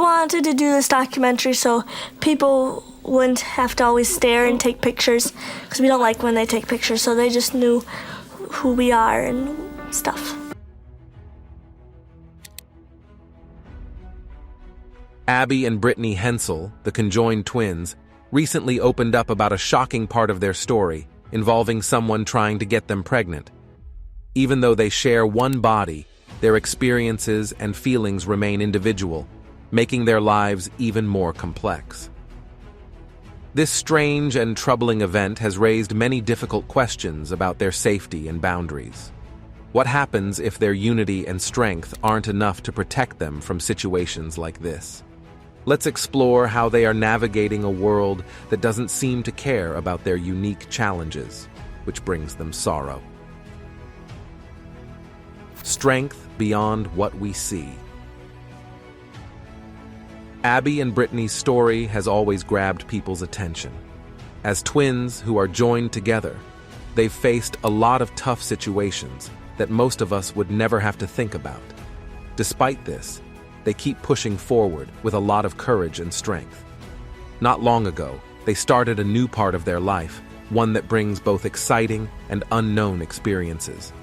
wanted to do this documentary so people wouldn't have to always stare and take pictures, because we don't like when they take pictures, so they just knew who we are and stuff. Abby and Brittany Hensel, the Conjoined twins, recently opened up about a shocking part of their story involving someone trying to get them pregnant. Even though they share one body, their experiences and feelings remain individual, making their lives even more complex. This strange and troubling event has raised many difficult questions about their safety and boundaries. What happens if their unity and strength aren't enough to protect them from situations like this? Let's explore how they are navigating a world that doesn't seem to care about their unique challenges, which brings them sorrow. Strength beyond what we see. Abby and Brittany's story has always grabbed people's attention. As twins who are joined together, they've faced a lot of tough situations that most of us would never have to think about. Despite this, they keep pushing forward with a lot of courage and strength. Not long ago, they started a new part of their life, one that brings both exciting and unknown experiences.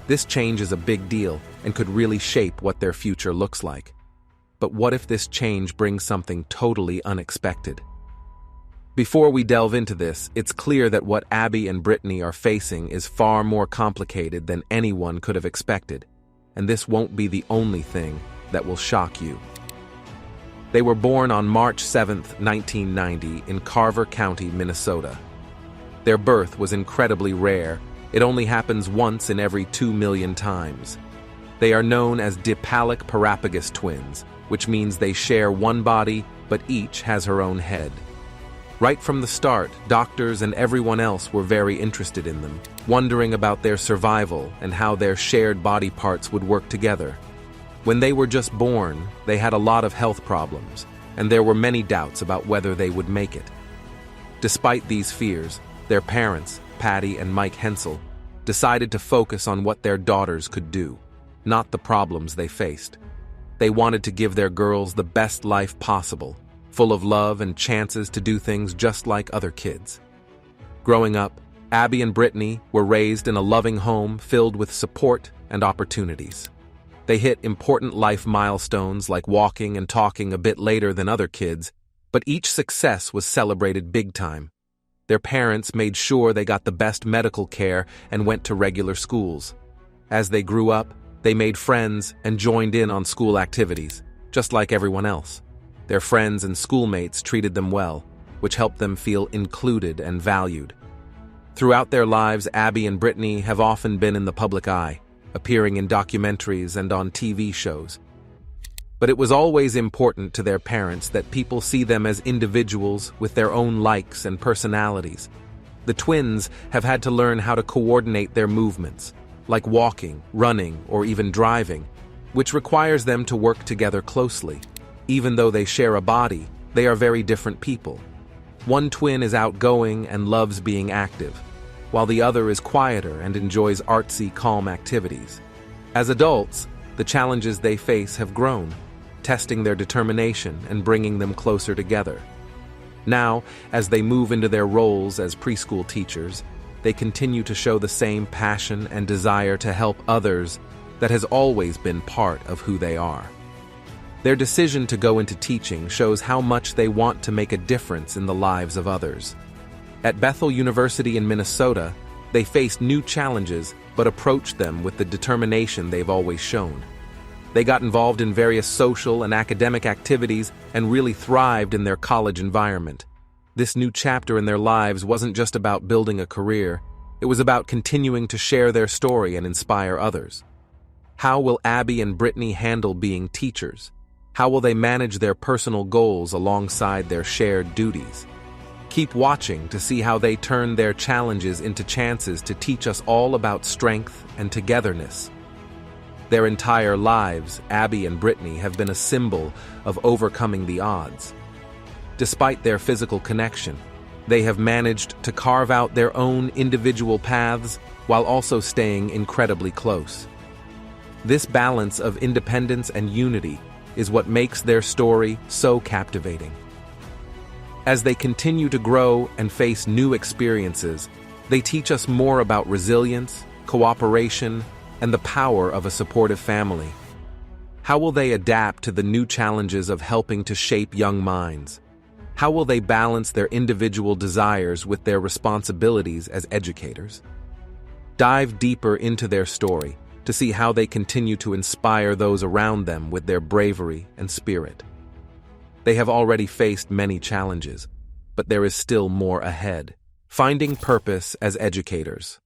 This change is a big deal and could really shape what their future looks like. But what if this change brings something totally unexpected? Before we delve into this, it's clear that what Abby and Brittany are facing is far more complicated than anyone could have expected, and this won't be the only thing that will shock you. They were born on March 7, 1990, in Carver County, Minnesota. Their birth was incredibly rare. It only happens once in every 2 million times. They are known as dipallic parapagus twins, which means they share one body, but each has her own head. Right from the start, doctors and everyone else were very interested in them, wondering about their survival and how their shared body parts would work together. When they were just born, they had a lot of health problems, and there were many doubts about whether they would make it. Despite these fears, their parents, Patty and Mike Hensel, decided to focus on what their daughters could do, not the problems they faced. They wanted to give their girls the best life possible, full of love and chances to do things just like other kids. Growing up, Abby and Brittany were raised in a loving home filled with support and opportunities. They hit important life milestones like walking and talking a bit later than other kids, but each success was celebrated big time. Their parents made sure they got the best medical care and went to regular schools. As they grew up, they made friends and joined in on school activities, just like everyone else. Their friends and schoolmates treated them well, which helped them feel included and valued. Throughout their lives, Abby and Brittany have often been in the public eye, appearing in documentaries and on TV shows. But it was always important to their parents that people see them as individuals with their own likes and personalities. The twins have had to learn how to coordinate their movements, like walking, running, or even driving, which requires them to work together closely. Even though they share a body, they are very different people. One twin is outgoing and loves being active, while the other is quieter and enjoys artsy, calm activities. As adults, the challenges they face have grown, testing their determination and bringing them closer together. Now, as they move into their roles as preschool teachers, they continue to show the same passion and desire to help others that has always been part of who they are. Their decision to go into teaching shows how much they want to make a difference in the lives of others. At Bethel University in Minnesota, they faced new challenges but approached them with the determination they've always shown. They got involved in various social and academic activities and really thrived in their college environment. This new chapter in their lives wasn't just about building a career, it was about continuing to share their story and inspire others. How will Abby and Brittany handle being teachers? How will they manage their personal goals alongside their shared duties? Keep watching to see how they turn their challenges into chances to teach us all about strength and togetherness. Their entire lives, Abby and Brittany have been a symbol of overcoming the odds. Despite their physical connection, they have managed to carve out their own individual paths while also staying incredibly close. This balance of independence and unity is what makes their story so captivating. As they continue to grow and face new experiences, they teach us more about resilience, cooperation, and the power of a supportive family. How will they adapt to the new challenges of helping to shape young minds? How will they balance their individual desires with their responsibilities as educators? Dive deeper into their story to see how they continue to inspire those around them with their bravery and spirit. They have already faced many challenges, but there is still more ahead. Finding purpose as educators.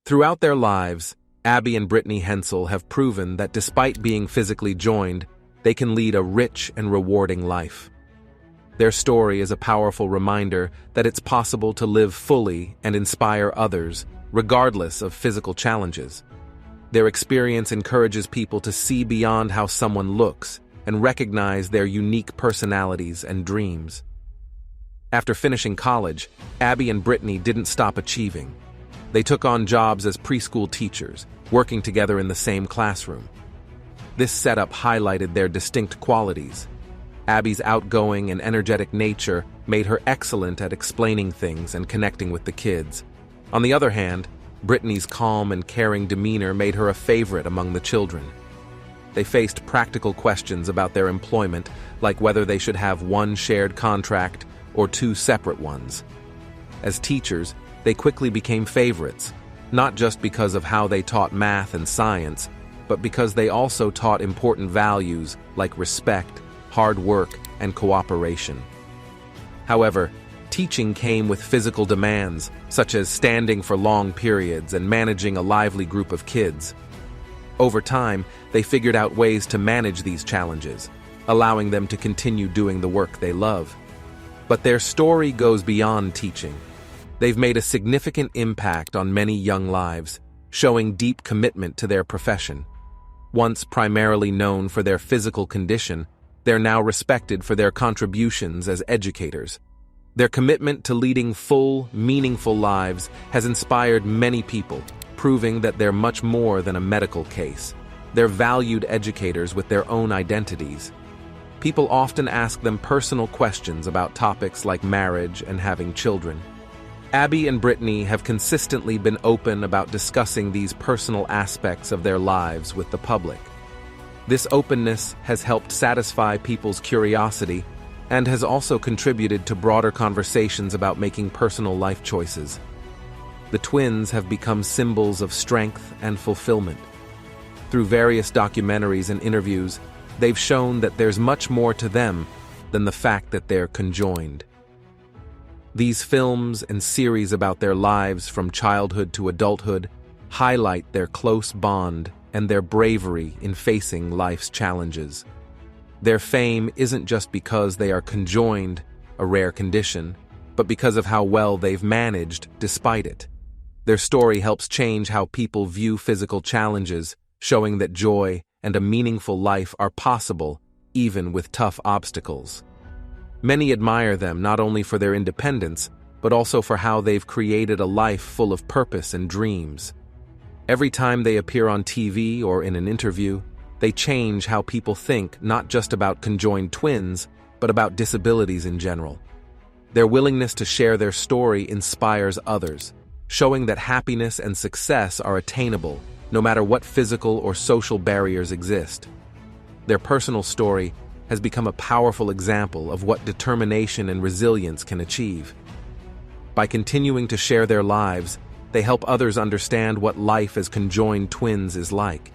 Throughout their lives, Abby and Brittany Hensel have proven that despite being physically joined, they can lead a rich and rewarding life. Their story is a powerful reminder that it's possible to live fully and inspire others, regardless of physical challenges. Their experience encourages people to see beyond how someone looks and recognize their unique personalities and dreams. After finishing college, Abby and Brittany didn't stop achieving. They took on jobs as preschool teachers, working together in the same classroom. This setup highlighted their distinct qualities. Abby's outgoing and energetic nature made her excellent at explaining things and connecting with the kids. On the other hand, Brittany's calm and caring demeanor made her a favorite among the children. They faced practical questions about their employment, like whether they should have one shared contract or two separate ones. As teachers, they quickly became favorites, not just because of how they taught math and science, but because they also taught important values like respect, hard work, and cooperation. However, teaching came with physical demands, such as standing for long periods and managing a lively group of kids. Over time, they figured out ways to manage these challenges, allowing them to continue doing the work they love. But their story goes beyond teaching. They've made a significant impact on many young lives, showing deep commitment to their profession. Once primarily known for their physical condition, they're now respected for their contributions as educators. Their commitment to leading full, meaningful lives has inspired many people, proving that they're much more than a medical case. They're valued educators with their own identities. People often ask them personal questions about topics like marriage and having children. Abby and Brittany have consistently been open about discussing these personal aspects of their lives with the public. This openness has helped satisfy people's curiosity and has also contributed to broader conversations about making personal life choices. The twins have become symbols of strength and fulfillment. Through various documentaries and interviews, they've shown that there's much more to them than the fact that they're conjoined. These films and series about their lives from childhood to adulthood highlight their close bond and their bravery in facing life's challenges. Their fame isn't just because they are conjoined, a rare condition, but because of how well they've managed despite it. Their story helps change how people view physical challenges, showing that joy and a meaningful life are possible, even with tough obstacles. Many admire them not only for their independence, but also for how they've created a life full of purpose and dreams. Every time they appear on TV or in an interview, they change how people think not just about conjoined twins, but about disabilities in general. Their willingness to share their story inspires others, showing that happiness and success are attainable, no matter what physical or social barriers exist. Their personal story has become a powerful example of what determination and resilience can achieve. By continuing to share their lives, they help others understand what life as conjoined twins is like.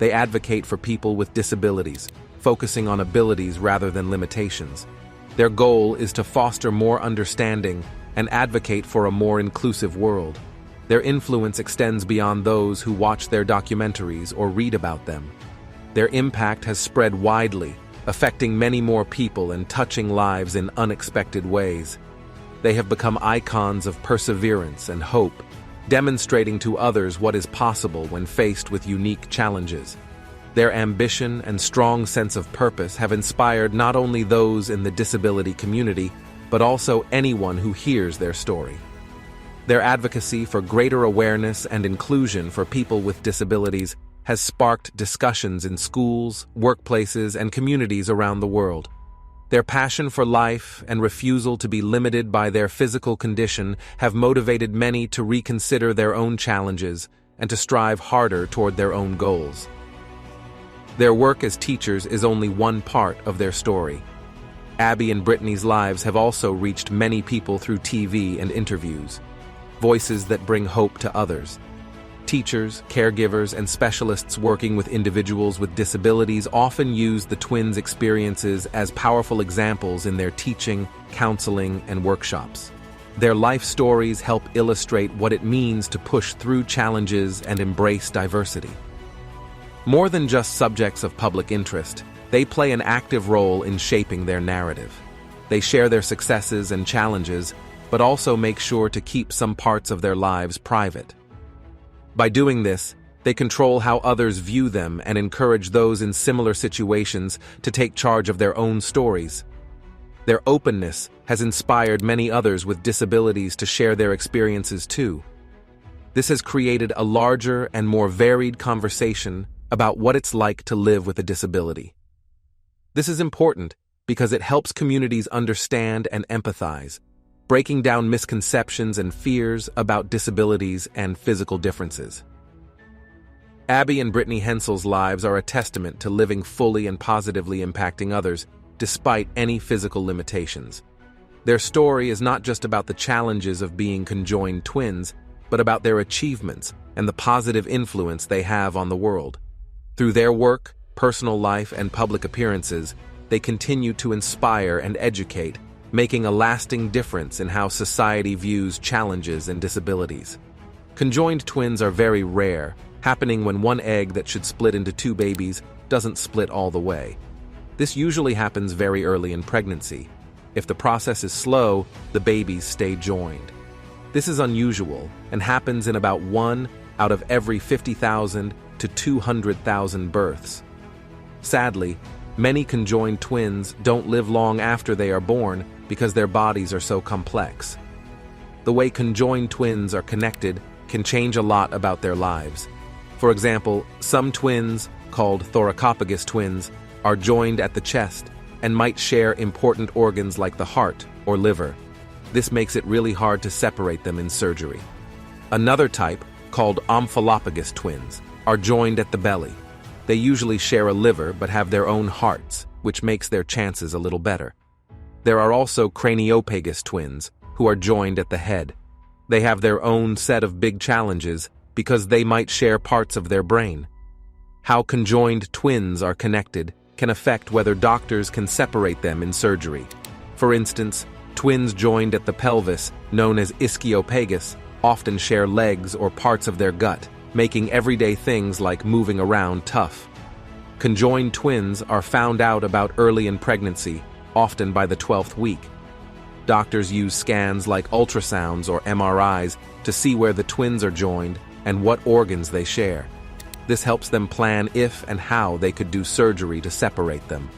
They advocate for people with disabilities, focusing on abilities rather than limitations. Their goal is to foster more understanding and advocate for a more inclusive world. Their influence extends beyond those who watch their documentaries or read about them. Their impact has spread widely, affecting many more people and touching lives in unexpected ways. They have become icons of perseverance and hope, demonstrating to others what is possible when faced with unique challenges. Their ambition and strong sense of purpose have inspired not only those in the disability community, but also anyone who hears their story. Their advocacy for greater awareness and inclusion for people with disabilities has sparked discussions in schools, workplaces, and communities around the world. Their passion for life and refusal to be limited by their physical condition have motivated many to reconsider their own challenges and to strive harder toward their own goals. Their work as teachers is only one part of their story. Abby and Brittany's lives have also reached many people through TV and interviews, voices that bring hope to others. Teachers, caregivers, and specialists working with individuals with disabilities often use the twins' experiences as powerful examples in their teaching, counseling, and workshops. Their life stories help illustrate what it means to push through challenges and embrace diversity. More than just subjects of public interest, they play an active role in shaping their narrative. They share their successes and challenges, but also make sure to keep some parts of their lives private. By doing this, they control how others view them and encourage those in similar situations to take charge of their own stories. Their openness has inspired many others with disabilities to share their experiences too. This has created a larger and more varied conversation about what it's like to live with a disability. This is important because it helps communities understand and empathize, breaking down misconceptions and fears about disabilities and physical differences. Abby and Brittany Hensel's lives are a testament to living fully and positively impacting others, despite any physical limitations. Their story is not just about the challenges of being conjoined twins, but about their achievements and the positive influence they have on the world. Through their work, personal life, and public appearances, they continue to inspire and educate, making a lasting difference in how society views challenges and disabilities. Conjoined twins are very rare, happening when one egg that should split into two babies doesn't split all the way. This usually happens very early in pregnancy. If the process is slow, the babies stay joined. This is unusual and happens in about 1 out of every 50,000 to 200,000 births. Sadly, many conjoined twins don't live long after they are born because their bodies are so complex. The way conjoined twins are connected can change a lot about their lives. For example, some twins, called thoracopagus twins, are joined at the chest and might share important organs like the heart or liver. This makes it really hard to separate them in surgery. Another type, called omphalopagus twins, are joined at the belly. They usually share a liver but have their own hearts, which makes their chances a little better. There are also craniopagus twins, who are joined at the head. They have their own set of big challenges because they might share parts of their brain. How conjoined twins are connected can affect whether doctors can separate them in surgery. For instance, twins joined at the pelvis, known as ischiopagus, often share legs or parts of their gut, making everyday things like moving around tough. Conjoined twins are found out about early in pregnancy, often by the 12th week. Doctors use scans like ultrasounds or MRIs to see where the twins are joined and what organs they share. This helps them plan if and how they could do surgery to separate them.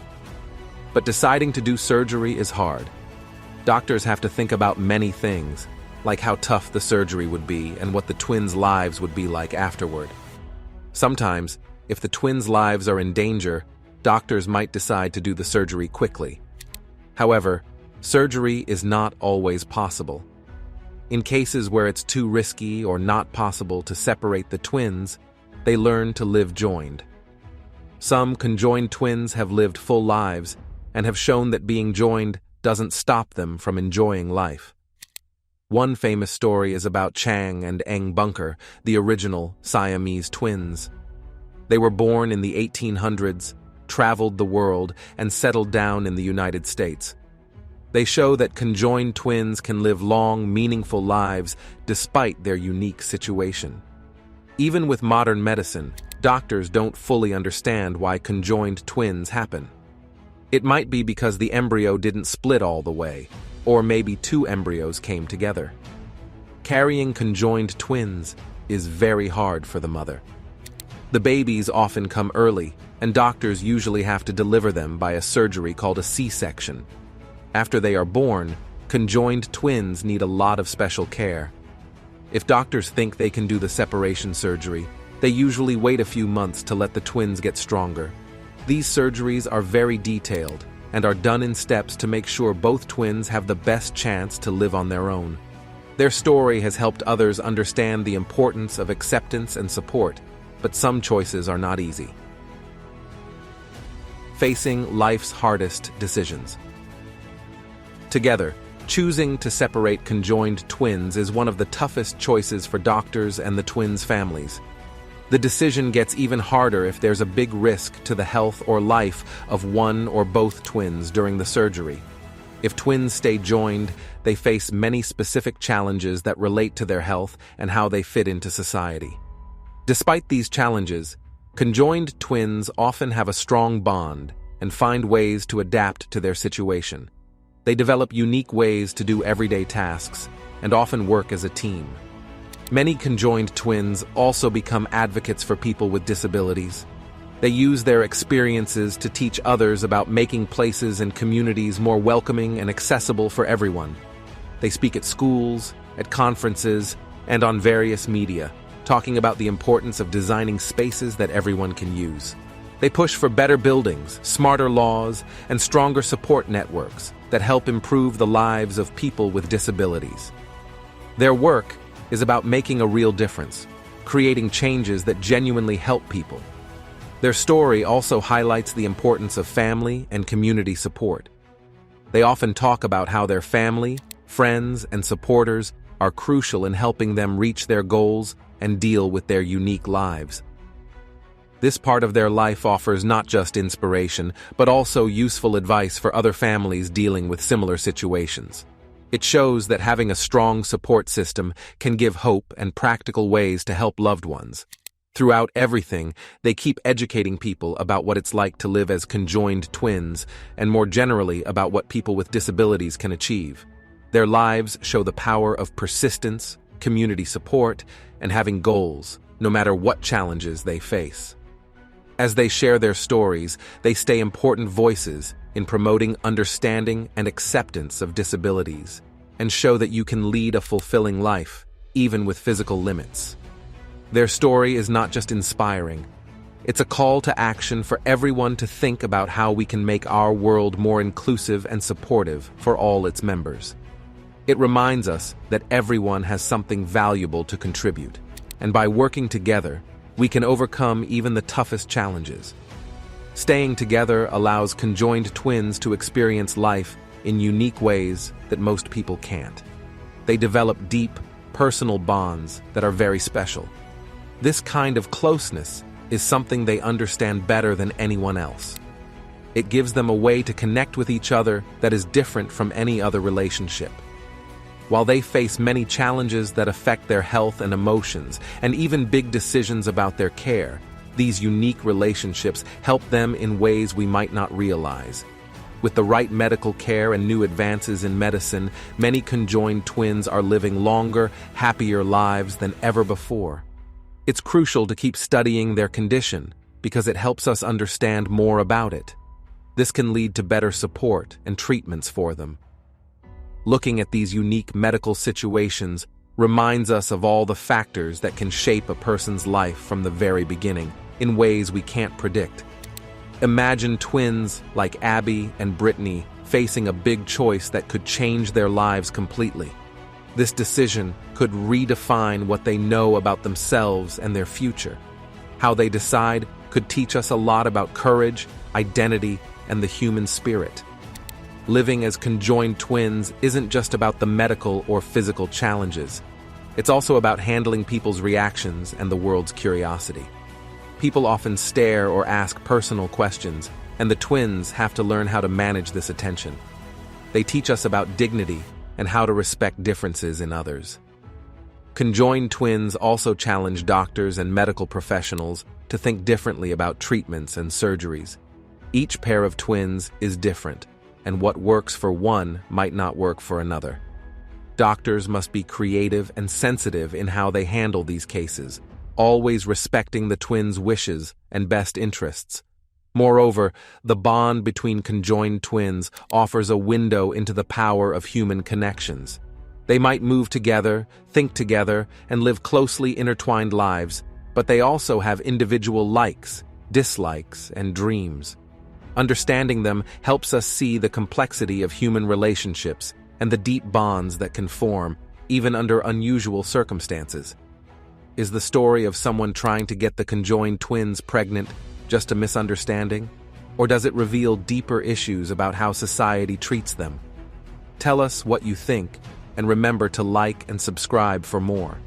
But deciding to do surgery is hard. Doctors have to think about many things, like how tough the surgery would be and what the twins' lives would be like afterward. Sometimes, if the twins' lives are in danger, doctors might decide to do the surgery quickly. However, surgery is not always possible. In cases where it's too risky or not possible to separate the twins, they learn to live joined. Some conjoined twins have lived full lives and have shown that being joined doesn't stop them from enjoying life. One famous story is about Chang and Eng Bunker, the original Siamese twins. They were born in the 1800s, traveled the world, and settled down in the United States. They show that conjoined twins can live long, meaningful lives despite their unique situation. Even with modern medicine, doctors don't fully understand why conjoined twins happen. It might be because the embryo didn't split all the way, or maybe two embryos came together. Carrying conjoined twins is very hard for the mother. The babies often come early, and doctors usually have to deliver them by a surgery called a C-section. After they are born, conjoined twins need a lot of special care. If doctors think they can do the separation surgery, They usually wait a few months to let the twins get stronger. These surgeries are very detailed and are done in steps to make sure both twins have the best chance to live on their own. Their story has helped others understand the importance of acceptance and support, but some choices are not easy. Facing life's hardest decisions. Together, choosing to separate conjoined twins is one of the toughest choices for doctors and the twins' families. The decision gets even harder if there's a big risk to the health or life of one or both twins during the surgery. If twins stay joined, they face many specific challenges that relate to their health and how they fit into society. Despite these challenges, conjoined twins often have a strong bond and find ways to adapt to their situation. They develop unique ways to do everyday tasks and often work as a team. Many conjoined twins also become advocates for people with disabilities. They use their experiences to teach others about making places and communities more welcoming and accessible for everyone. They speak at schools, at conferences, and on various media, talking about the importance of designing spaces that everyone can use. They push for better buildings, smarter laws, and stronger support networks that help improve the lives of people with disabilities. Their work is about making a real difference, creating changes that genuinely help people. Their story also highlights the importance of family and community support. They often talk about how their family, friends, and supporters are crucial in helping them reach their goals and deal with their unique lives. This part of their life offers not just inspiration, but also useful advice for other families dealing with similar situations. It shows that having a strong support system can give hope and practical ways to help loved ones. Throughout everything, they keep educating people about what it's like to live as conjoined twins, and more generally about what people with disabilities can achieve. Their lives show the power of persistence, community support, and having goals, no matter what challenges they face. As they share their stories, they stay important voices in promoting understanding and acceptance of disabilities, and show that you can lead a fulfilling life, even with physical limits. Their story is not just inspiring, it's a call to action for everyone to think about how we can make our world more inclusive and supportive for all its members. It reminds us that everyone has something valuable to contribute, and by working together, we can overcome even the toughest challenges. Staying together allows conjoined twins to experience life in unique ways that most people can't. They develop deep, personal bonds that are very special. This kind of closeness is something they understand better than anyone else. It gives them a way to connect with each other that is different from any other relationship. While they face many challenges that affect their health and emotions, and even big decisions about their care, these unique relationships help them in ways we might not realize. With the right medical care and new advances in medicine, many conjoined twins are living longer, happier lives than ever before. It's crucial to keep studying their condition because it helps us understand more about it. This can lead to better support and treatments for them. Looking at these unique medical situations reminds us of all the factors that can shape a person's life from the very beginning, in ways we can't predict. Imagine twins like Abby and Brittany facing a big choice that could change their lives completely. This decision could redefine what they know about themselves and their future. How they decide could teach us a lot about courage, identity, and the human spirit. Living as conjoined twins isn't just about the medical or physical challenges. It's also about handling people's reactions and the world's curiosity. People often stare or ask personal questions, and the twins have to learn how to manage this attention. They teach us about dignity and how to respect differences in others. Conjoined twins also challenge doctors and medical professionals to think differently about treatments and surgeries. Each pair of twins is different, and what works for one might not work for another. Doctors must be creative and sensitive in how they handle these cases, always respecting the twins' wishes and best interests. Moreover, the bond between conjoined twins offers a window into the power of human connections. They might move together, think together, and live closely intertwined lives, but they also have individual likes, dislikes, and dreams. Understanding them helps us see the complexity of human relationships and the deep bonds that can form, even under unusual circumstances. Is the story of someone trying to get the conjoined twins pregnant just a misunderstanding? Or does it reveal deeper issues about how society treats them? Tell us what you think, and remember to like and subscribe for more.